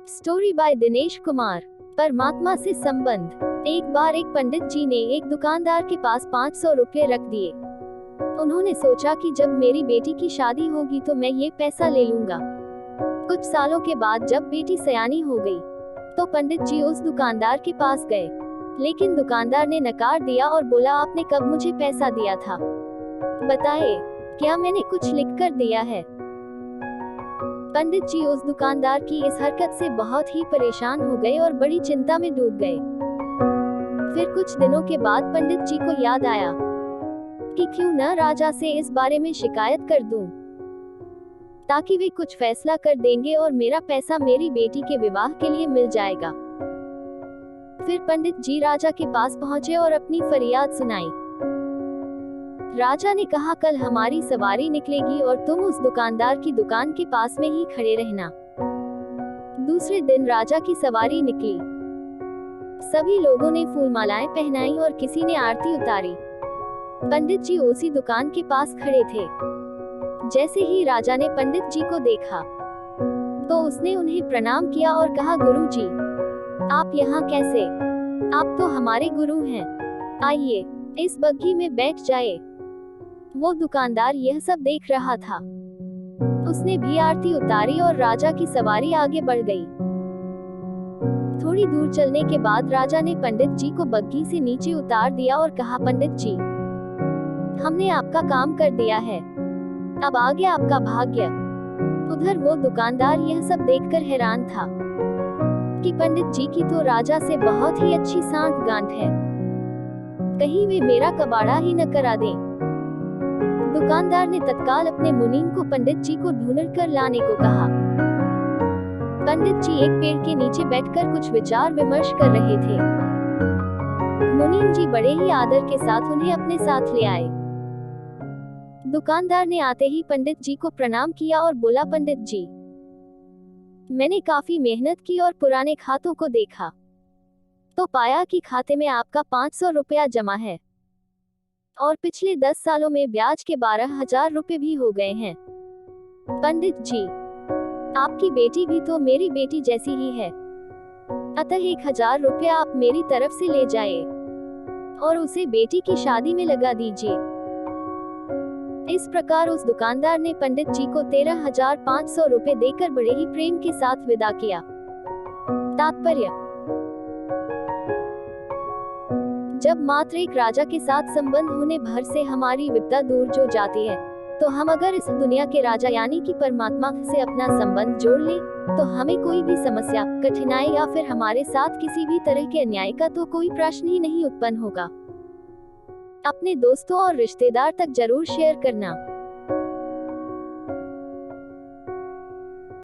Story by Dinesh Kumar. परमात्मा से संबंध। एक बार एक पंडित जी ने एक दुकानदार के पास 500 रुपए रख दिए। उन्होंने सोचा कि जब मेरी बेटी की शादी होगी तो मैं ये पैसा ले लूंगा। कुछ सालों के बाद जब बेटी सयानी हो गई तो पंडित जी उस दुकानदार के पास गए, लेकिन दुकानदार ने नकार दिया और बोला, आपने कब मुझे पैसा दिया था? बताए, क्या मैंने कुछ लिख कर दिया है? पंडित जी उस दुकानदार की इस हरकत से बहुत ही परेशान हो गए और बड़ी चिंता में डूब गए। फिर कुछ दिनों के बाद पंडित जी को याद आया कि क्यों न राजा से इस बारे में शिकायत कर दूं, ताकि वे कुछ फैसला कर देंगे और मेरा पैसा मेरी बेटी के विवाह के लिए मिल जाएगा। फिर पंडित जी राजा के पास पहुंचे और अपनी फरियाद सुनाई। राजा ने कहा, कल हमारी सवारी निकलेगी और तुम उस दुकानदार की दुकान के पास में ही खड़े रहना। दूसरे दिन राजा की सवारी निकली। सभी लोगों ने फूलमालाएं पहनाई और किसी ने आरती उतारी। पंडित जी उसी दुकान के पास खड़े थे। जैसे ही राजा ने पंडित जी को देखा तो उसने उन्हें प्रणाम किया और कहा, गुरु जी, आप यहाँ कैसे? आप तो हमारे गुरु हैं। आइए, इस बग्घी में बैठ जाए। वो दुकानदार यह सब देख रहा था। उसने भी आरती उतारी और राजा की सवारी आगे बढ़ गई। थोड़ी दूर चलने के बाद राजा ने पंडित जी को बग्घी से नीचे उतार दिया और कहा, पंडित जी, हमने आपका काम कर दिया है, अब आगे आपका भाग्य। उधर वो दुकानदार यह सब देखकर हैरान था कि पंडित जी की तो राजा से बहुत ही अच्छी सांठ गांठ है, कहीं वे मेरा कबाड़ा ही न करा दें। दुकानदार ने तत्काल अपने मुनीम को पंडित जी को ढूंढ कर लाने को कहा। पंडित जी एक पेड़ के नीचे बैठकर कुछ विचार विमर्श कर रहे थे। मुनीम जी बड़े ही आदर के साथ उन्हें अपने साथ ले आए। दुकानदार ने आते ही पंडित जी को प्रणाम किया और बोला, पंडित जी, मैंने काफी मेहनत की और पुराने खातों को देखा तो पाया कि खाते में आपका 500 रुपया जमा है और पिछले 10 सालों में ब्याज के 12,000 रुपए भी हो गए हैं। पंडित जी, आपकी बेटी भी तो मेरी बेटी जैसी ही है, अतः 1,000 रुपया आप मेरी तरफ से ले जाए और उसे बेटी की शादी में लगा दीजिए। इस प्रकार उस दुकानदार ने पंडित जी को 13,500 रुपए देकर बड़े ही प्रेम के साथ विदा किया। तात्पर्य: जब मात्र एक राजा के साथ संबंध होने भर से हमारी विपदा दूर जो जाती है, तो हम अगर इस दुनिया के राजा यानी कि परमात्मा से अपना संबंध जोड़ लें, तो हमें कोई भी समस्या, कठिनाई या फिर हमारे साथ किसी भी तरह के अन्याय का तो कोई प्रश्न ही नहीं उत्पन्न होगा। अपने दोस्तों और रिश्तेदार तक जरूर शेयर करना।